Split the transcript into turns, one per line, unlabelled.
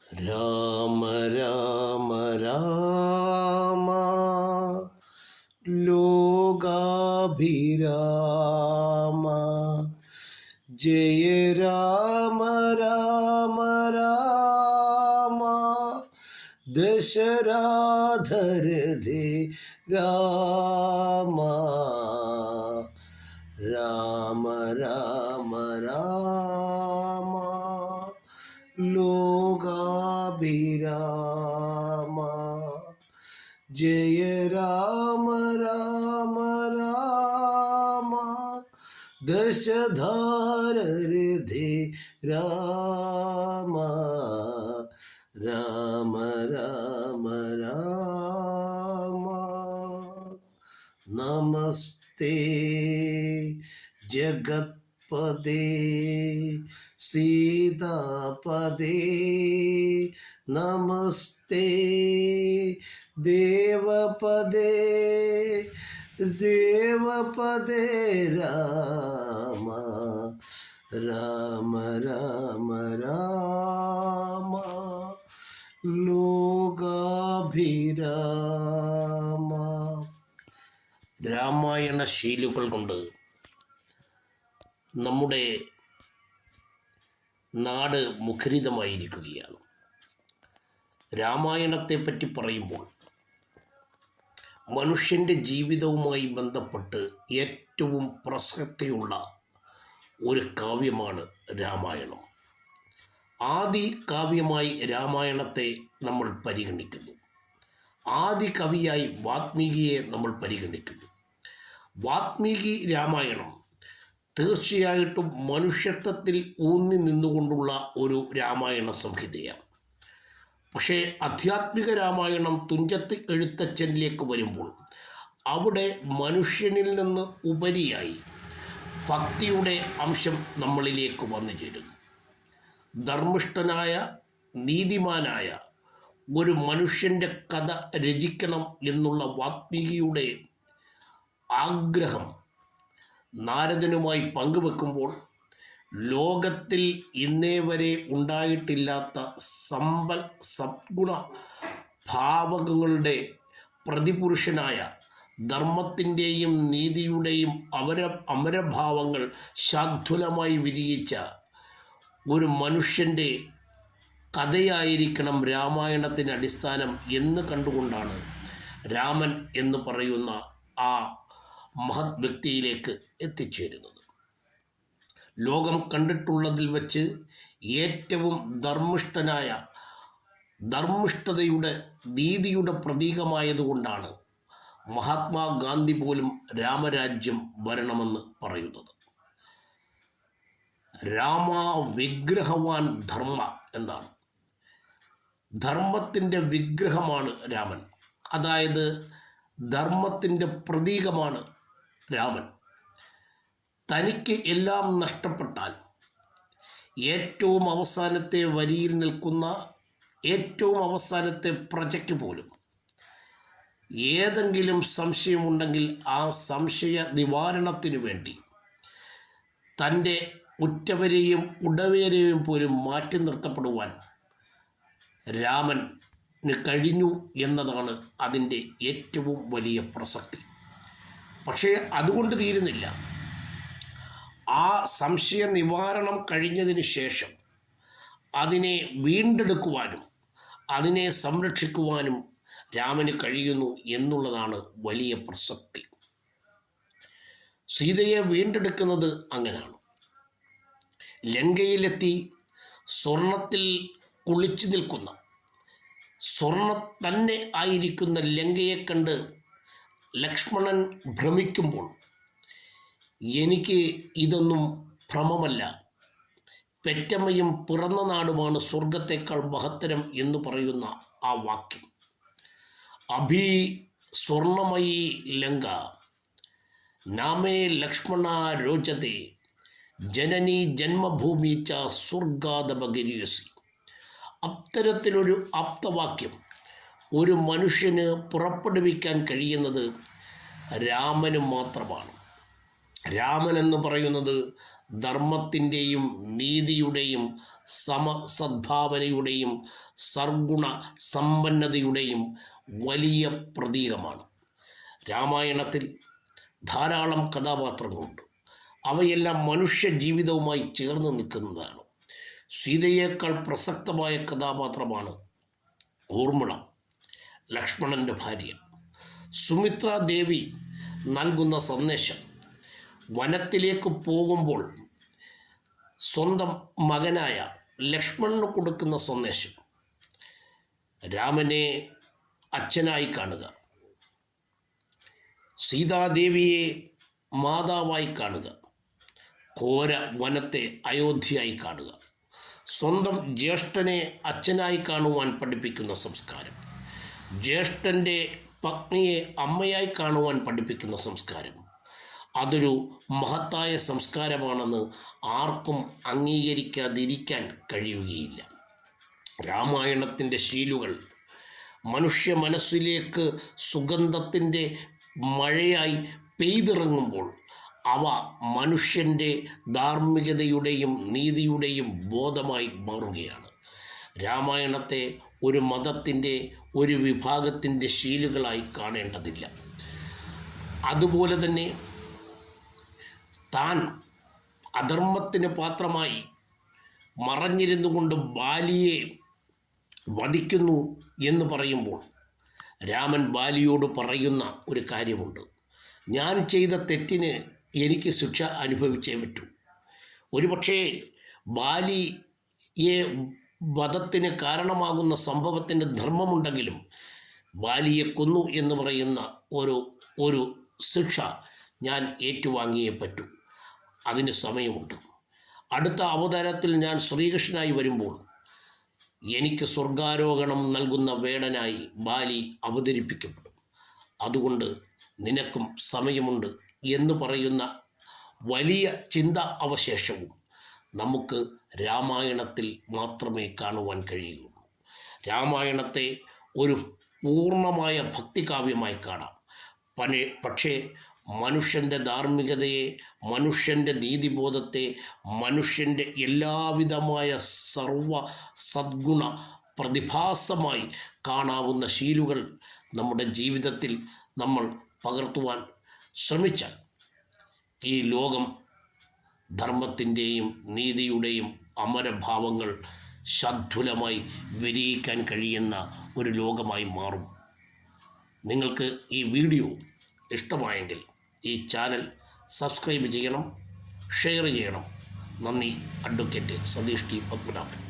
രാമ രാമ രാമ ലോകാഭിരാമ ജയ രാമ രാമ രാമ ദശരഥരഥേ രാമ രാമ രാമ രാമ ലോകാഭിരാമ ജയ രാമ രാമ രാമ ദശരഥരഥേ രാമ രാമ രാമ രാമ നമസ്തേ ജഗത്പദേ സീതാപദേ നമസ്തേ ദേവപദേ ദേവപദേ രാമ രാമ രാമ രാമ ലോകാഭിരാമ. രാമായണ ശീലുകൾ കൊണ്ട് നമ്മുടെ നാട് മുഖരിതമായിരിക്കുകയാണ്. രാമായണത്തെപ്പറ്റി പറയുമ്പോൾ മനുഷ്യൻ്റെ ജീവിതവുമായി ബന്ധപ്പെട്ട് ഏറ്റവും പ്രസക്തിയുള്ള ഒരു കാവ്യമാണ് രാമായണം. ആദി കാവ്യമായി രാമായണത്തെ നമ്മൾ പരിഗണിക്കുന്നു. ആദി കവിയായി വാത്മീകിയെ നമ്മൾ പരിഗണിക്കുന്നു. വാത്മീകി രാമായണം തീർച്ചയായിട്ടും മനുഷ്യത്വത്തിൽ ഊന്നി നിന്നുകൊണ്ടുള്ള ഒരു രാമായണ സംഹിതയാണ്. പക്ഷേ ആധ്യാത്മിക രാമായണം തുഞ്ചത്ത് എഴുത്തച്ഛനിലേക്ക് വരുമ്പോൾ അവിടെ മനുഷ്യനിൽ നിന്ന് ഉപരിയായി ഭക്തിയുടെ അംശം നമ്മളിലേക്ക് വന്നു ചേരുന്നു. ധർമ്മിഷ്ഠനായ നീതിമാനായ ഒരു മനുഷ്യൻ്റെ കഥ രചിക്കണം എന്നുള്ള വാത്മീകിയുടെ ആഗ്രഹം നാരദനുമായി പങ്കുവെക്കുമ്പോൾ ലോകത്തിൽ ഇന്നേ വരെ ഉണ്ടായിട്ടില്ലാത്ത സദ്ഗുണ ഭാവകങ്ങളുടെ പ്രതിപുരുഷനായ ധർമ്മത്തിൻ്റെയും നീതിയുടെയും അമരഭാവങ്ങൾ ശാദ്വലമായി വിരിയിച്ച ഒരു മനുഷ്യൻ്റെ കഥയായിരിക്കണം രാമായണത്തിന് അടിസ്ഥാനം എന്ന് കണ്ടുകൊണ്ടാണ് രാമൻ എന്ന് പറയുന്ന ആ മഹത് വ്യക്തിയിലേക്ക് എത്തിച്ചേരുന്നത്. ലോകം കണ്ടിട്ടുള്ളതിൽ വച്ച് ഏറ്റവും ധർമ്മിഷ്ഠനായ ധർമ്മിഷ്ഠതയുടെ നീതിയുടെ പ്രതീകമായതുകൊണ്ടാണ് മഹാത്മാഗാന്ധി പോലും രാമരാജ്യം വരണമെന്ന് പറയുന്നത്. രാമ വിഗ്രഹവാൻ ധർമ്മ എന്നാണ്. ധർമ്മത്തിൻ്റെ വിഗ്രഹമാണ് രാമൻ, അതായത് ധർമ്മത്തിൻ്റെ പ്രതീകമാണ് രാമൻ. തനിക്ക് എല്ലാം നഷ്ടപ്പെട്ടാൽ ഏറ്റവും അവസാനത്തെ വരിയിൽ നിൽക്കുന്ന ഏറ്റവും അവസാനത്തെ പ്രജയ്ക്ക് പോലും ഏതെങ്കിലും സംശയമുണ്ടെങ്കിൽ ആ സംശയ നിവാരണത്തിനു വേണ്ടി തൻ്റെ ഉറ്റവരെയും ഉടവേരെയും പോലും മാറ്റി നിർത്തപ്പെടുവാൻ രാമന് കഴിഞ്ഞു എന്നതാണ് അതിൻ്റെ ഏറ്റവും വലിയ പ്രസക്തി. പക്ഷേ അതുകൊണ്ട് തീരുന്നില്ല. ആ സംശയ നിവാരണം കഴിഞ്ഞതിന് ശേഷം അതിനെ വീണ്ടെടുക്കുവാനും അതിനെ സംരക്ഷിക്കുവാനും രാമന് കഴിയുന്നു എന്നുള്ളതാണ് വലിയ പ്രസക്തി. സീതയെ വീണ്ടെടുക്കുന്നത് അങ്ങനെയാണ്. ലങ്കയിലെത്തി സ്വർണത്തിൽ കുളിച്ചു നിൽക്കുന്ന, സ്വർണം തന്നെ ആയിരിക്കുന്ന ലങ്കയെ കണ്ട് ലക്ഷ്മണൻ ഭ്രമിക്കുമ്പോൾ എനിക്ക് ഇതൊന്നും ഭ്രമമല്ല, പെറ്റമ്മയും പിറന്ന നാടുമാണ് സ്വർഗത്തേക്കാൾ മഹത്തരം എന്ന് പറയുന്ന ആ വാക്യം. അഭി സ്വർണമയി ലങ്ക നാമേ ലക്ഷ്മണ രോചതേ ജനനി ജന്മഭൂമി ച സ്വർഗാദപഗരീയസി. അത്തരത്തിലൊരു ആപ്തവാക്യം ഒരു മനുഷ്യന് പുറപ്പെടുവിക്കാൻ കഴിയുന്നത് രാമന് മാത്രമാണ്. രാമൻ എന്ന് പറയുന്നത് ധർമ്മത്തിൻ്റെയും നീതിയുടെയും സമസദ്ഭാവനയുടെയും സർഗുണ സമ്പന്നതയുടെയും വലിയ പ്രതീകമാണ്. രാമായണത്തിൽ ധാരാളം കഥാപാത്രങ്ങളുണ്ട്. അവയെല്ലാം മനുഷ്യ ജീവിതവുമായി ചേർന്ന് നിൽക്കുന്നതാണ്. സീതയേക്കാൾ പ്രസക്തമായ കഥാപാത്രമാണ് ഊർമിള, ലക്ഷ്മണൻ്റെ ഭാര്യ. സുമിത്രാ ദേവി നൽകുന്ന സന്ദേശം, വനത്തിലേക്ക് പോകുമ്പോൾ സ്വന്തം മകനായ ലക്ഷ്മണന് കൊടുക്കുന്ന സന്ദേശം, രാമനെ അച്ഛനായി കാണുക, സീതാദേവിയെ മാതാവായി കാണുക, ഘോര വനത്തെ അയോധ്യയായി കാണുക, സ്വന്തം ജ്യേഷ്ഠനെ അച്ഛനായി കാണുവാൻ പഠിപ്പിക്കുന്ന സംസ്കാരം, ജ്യേഷ്ഠൻ്റെ പത്നിയെ അമ്മയായി കാണുവാൻ പഠിപ്പിക്കുന്ന സംസ്കാരം, അതൊരു മഹത്തായ സംസ്കാരമാണെന്ന് ആർക്കും അംഗീകരിക്കാതിരിക്കാൻ കഴിയുകയില്ല. രാമായണത്തിൻ്റെ ശീലുകൾ മനുഷ്യ മനസ്സിലേക്ക് സുഗന്ധത്തിൻ്റെ മഴയായി പെയ്തിറങ്ങുമ്പോൾ അവ മനുഷ്യൻ്റെ ധാർമ്മികതയുടെയും നീതിയുടെയും ബോധമായി മാറുകയാണ്. രാമായണത്തെ ഒരു മതത്തിൻ്റെ ഒരു വിഭാഗത്തിൻ്റെ ശീലുകളായി കാണേണ്ടതില്ല. അതുപോലെ തന്നെ താൻ അധർമ്മത്തിന് പാത്രമായി മറഞ്ഞിരുന്നു കൊണ്ട് ബാലിയെ വധിക്കുന്നു എന്ന് പറയുമ്പോൾ രാമൻ ബാലിയോട് പറയുന്ന ഒരു കാര്യമുണ്ട്, ഞാൻ ചെയ്ത തെറ്റിന് എനിക്ക് ശിക്ഷ അനുഭവിച്ചേ പറ്റൂ. ഒരുപക്ഷേ ബാലിയെ വധത്തിന് കാരണമാകുന്ന സംഭവത്തിൻ്റെ ധർമ്മമുണ്ടെങ്കിലും ബാലിയെ കൊന്നു എന്ന് പറയുന്ന ഒരു ശിക്ഷ ഞാൻ ഏറ്റുവാങ്ങിയേ പറ്റൂ. അതിന് സമയമുണ്ട്. അടുത്ത അവതാരത്തിൽ ഞാൻ ശ്രീകൃഷ്ണനായി വരുമ്പോൾ എനിക്ക് സ്വർഗാരോഹണം നൽകുന്ന വേടനായി ബാലി അവതരിപ്പിക്കപ്പെടും. അതുകൊണ്ട് നിനക്കും സമയമുണ്ട് എന്ന് പറയുന്ന വലിയ ചിന്ത അവശേഷവും നമുക്ക് രാമായണത്തിൽ മാത്രമേ കാണുവാൻ കഴിയുകയുള്ളൂ. രാമായണത്തെ ഒരു പൂർണ്ണമായ ഭക്തികാവ്യമായി കാണാം. പക്ഷേ മനുഷ്യൻ്റെ ധാർമ്മികതയെ, മനുഷ്യൻ്റെ നീതിബോധത്തെ, മനുഷ്യൻ്റെ എല്ലാവിധമായ സർവ സദ്ഗുണ പ്രതിഭാസമായി കാണാവുന്ന ശീലുകൾ നമ്മുടെ ജീവിതത്തിൽ നമ്മൾ പകർത്തുവാൻ ശ്രമിച്ചാൽ ഈ ലോകം ധർമ്മത്തിൻ്റെയും നീതിയുടെയും അമരഭാവങ്ങൾ ശാദ്വലമായി വിരിയിക്കാൻ കഴിയുന്ന ഒരു ലോകമായി മാറും. നിങ്ങൾക്ക് ഈ വീഡിയോ ഇഷ്ടമായെങ്കിൽ ഈ ചാനൽ സബ്സ്ക്രൈബ് ചെയ്യണം, ഷെയർ ചെയ്യണം. നന്ദി. Advocate Satish T Padmanabhan.